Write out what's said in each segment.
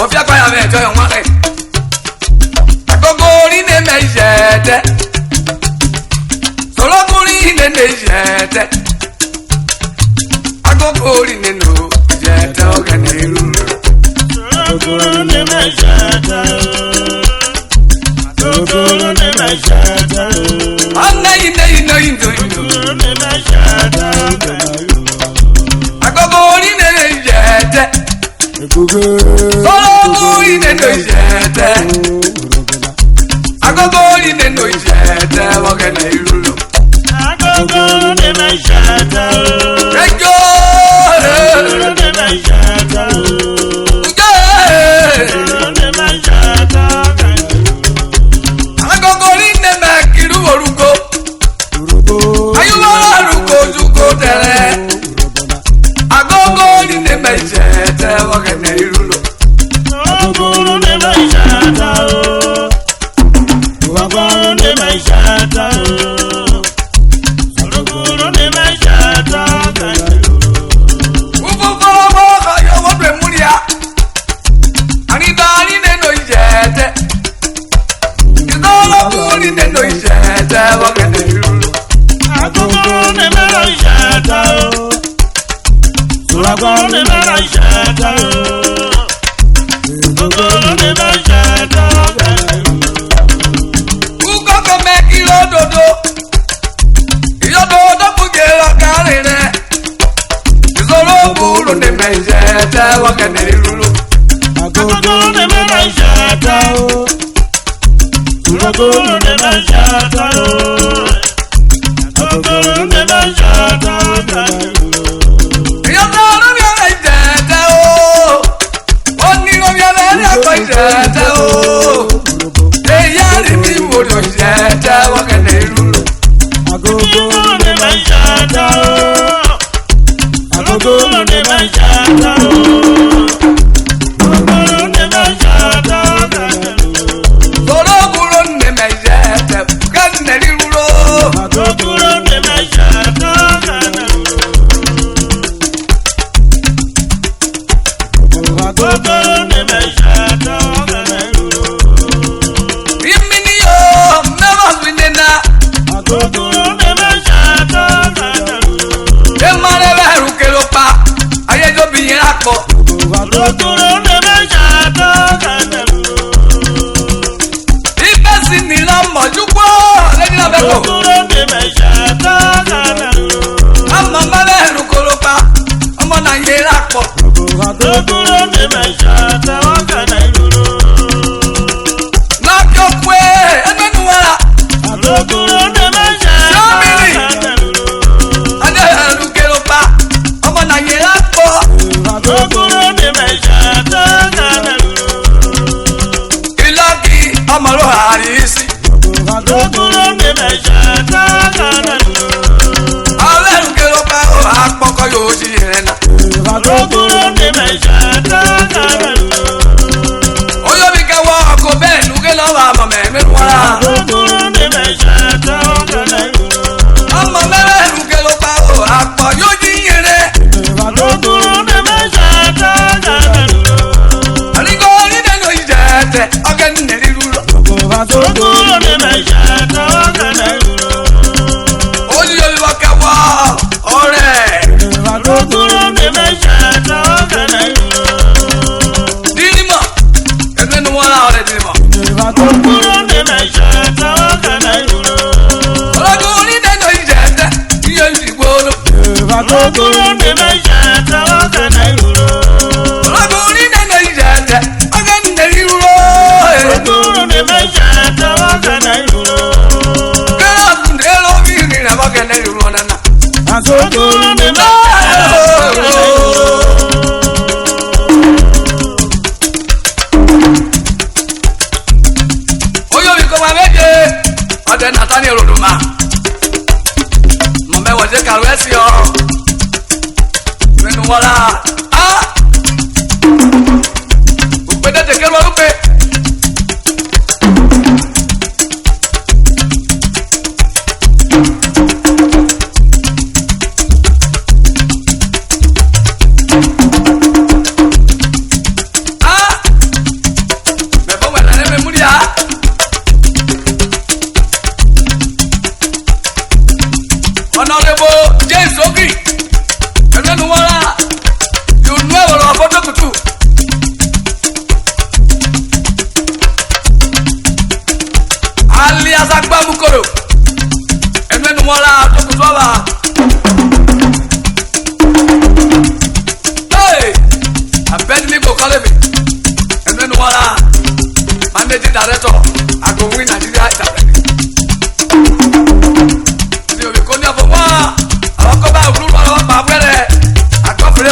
Ofia kwa ya mejo yo nwale. Agogo ri ne mejete. Solo kuri ne mejete. Agogo ri ne no jete oganiru. Solo ne mejete. Solo ne mejete. Anna inde ino indo indo. Ne mejete. Agogo ri ne mejete. Solo kuri ne mejete. Agogo ri ne mejete oganiru. Agogo ne mejete. Rejo. Ne mejete. Ne mejete. Agogo ri ne makiru orugo. Ayuwa orugo jugo tere. Agogo ri ne mejete oganiru. Agogo ne mejete. Agogo ne mejete. Agogo ne mejete.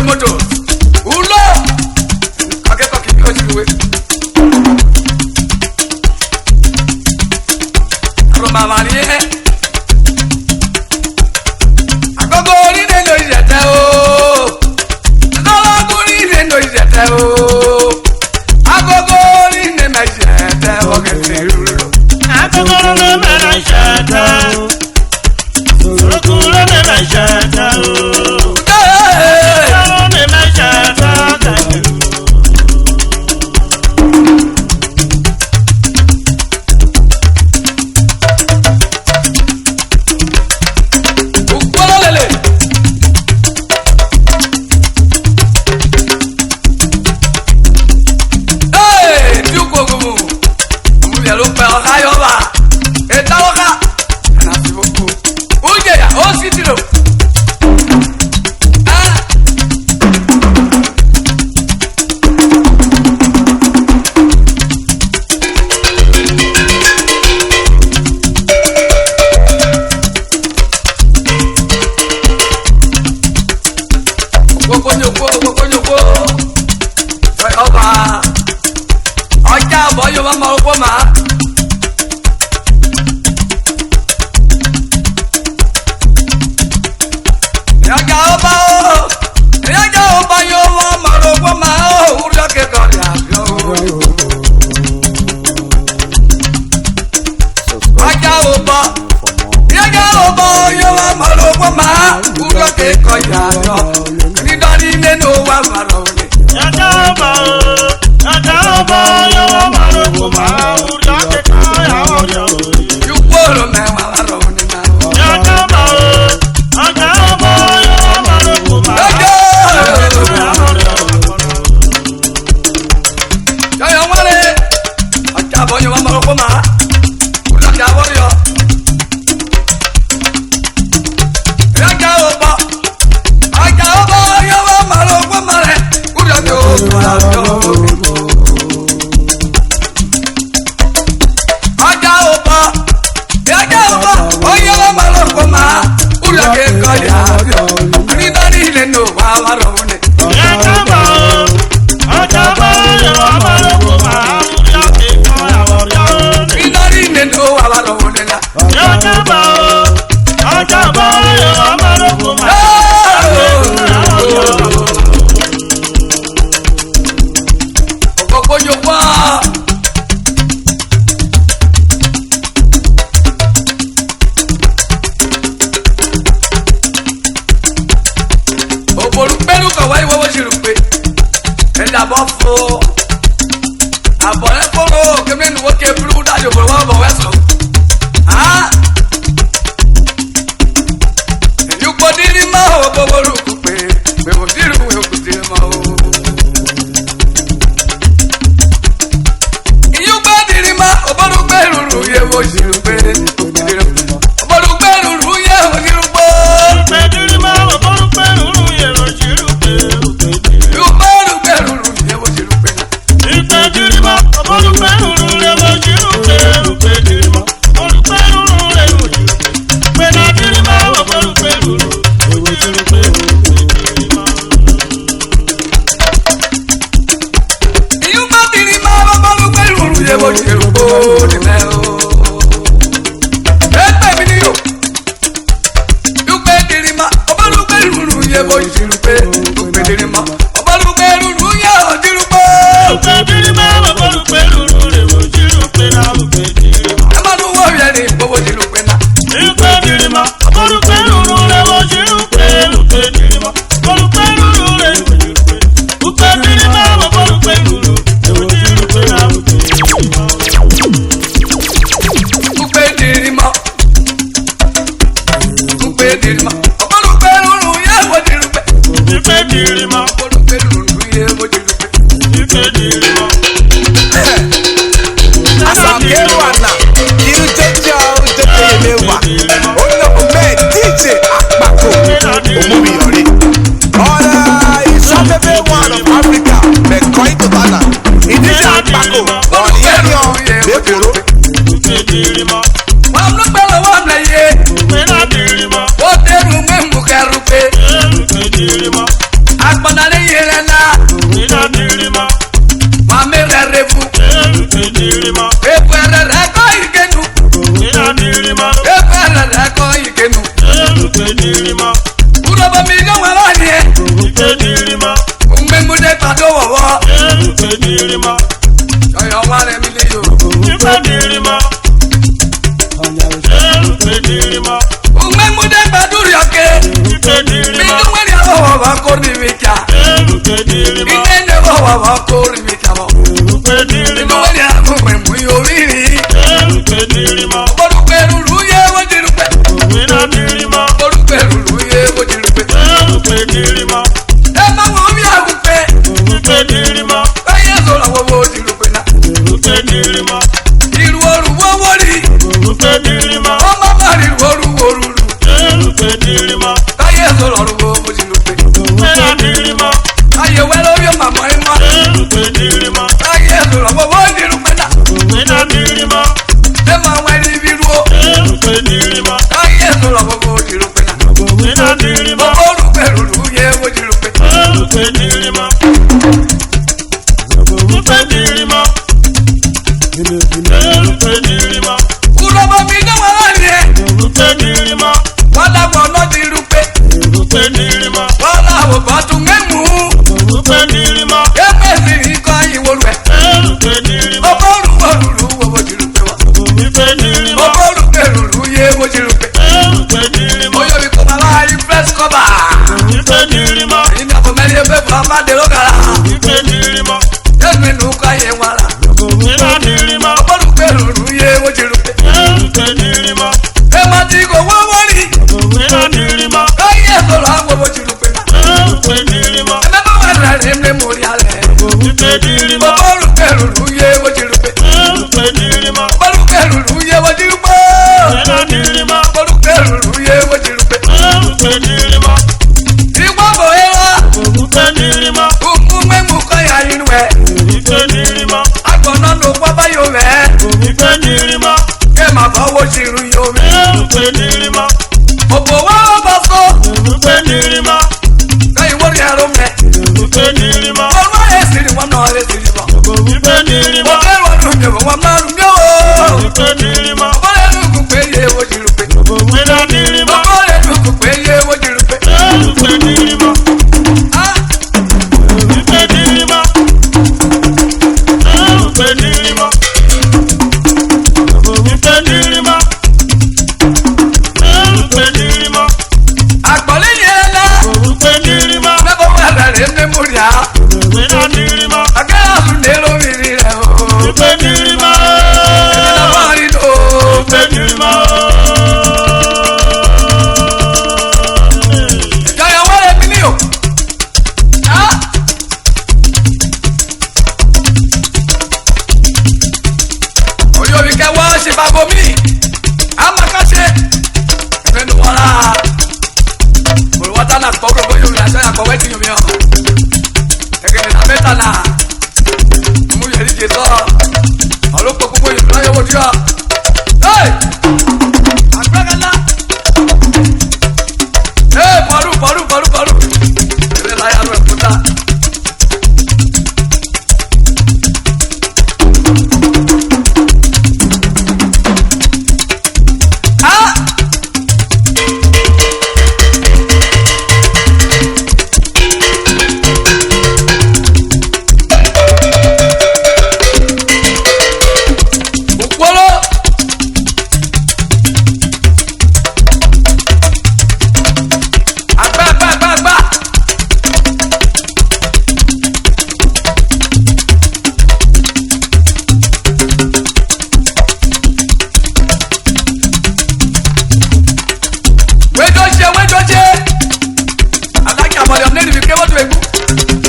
moto ulo akẹ́kọ̀ọ́ kìí ó ti wé. àrùn màmá ni ẹ́ àgógó onílé ló ìṣẹ̀tẹ̀ o lọ́lọ́gún onílé ló ìṣẹ̀tẹ̀ o àgógó onílé mẹ́ ìṣẹ̀tẹ̀ ọ̀gẹ̀dẹ̀ rúrú. àgógó onílé mẹ́ ìṣẹ̀tẹ̀ òkú onílé mẹ́ ìṣẹ̀tẹ̀ o. Akpanale yelena. Ina dirima. Mamere refu. Dirima. Ekwere reko ikenu. Ina dirima. Ekwere reko ikenu. Dirima. Urobo mi no walani. Dirima. Unmemude pado wowo. Dirima. Oyo wale mi le yo. Dirima. Dirima. Unmemude pado rioke. Mi no wali awo wa ko ni vicha. Inene wa ko ni vicha mo. Mi no wali awo mu yoriri. Oruperu luye wo dirupe. Oruperu luye wo dirupe. Ema wo mi agupe. Aye so la wo dirupe na. Iru oru wo wori. O mama ri oru oru. Aye so la wo dirupe. Aye welo yo mama ema. Aye so la wo dirupe na. Ema weli biru. Aye so la wo dirupe na. Oruperu luye wo dirupe. Urobo mi no walani. Wala wo no dirupe. Wala wo batu ngemu. Emesi iko iwolwe. Oboru oru wo dirupe wa. Oboru peru luye wo dirupe. Oyo bi ko mala i press cover. Ina ko meli be fa ma de logara. Emi nu ka ye wala. Oboru peru luye wo dirupe. Ema ti ko wo wori. Aye so la wo dirupe. Ema ba wa ra remle mori ale. Oboru peru luye wo dirupe. Oboru peru luye wo dirupe. Oboru peru luye wo dirupe. Igbo bo ewa. Umuememu ko ya inwe. Agbona no kwa ba yo me. Ke ma ba wo jiru yo me. Obo wa ba so. Ka iwo ri aro me. Owo esiri wa no esiri wa. Obo wa ru me wa ma ru me o. Obo le lu ku pe ye wo jiru pe. Obo le lu ku pe ye wo jiru pe. Ah. Agbole yela. Mebo wa ra re me muri a. Akara su de lo mi ri re o. Ina wa ri do. Jaya wa re mi ni o. Ah. Oyo bi ke wa se babo mi. Amakase. Enu wala. Por wata na ko ro boyo la sa ko wetin mi o. Ege na meta na. Mu yeri je so. Alo ko ko yo la yo wo dia. Hey! Agbagala. Hey, paru. Ere la ya ro puta. Ah! Ukolo. Agba. Wedoje. Alaki abale omne ni bi ke wo to egu.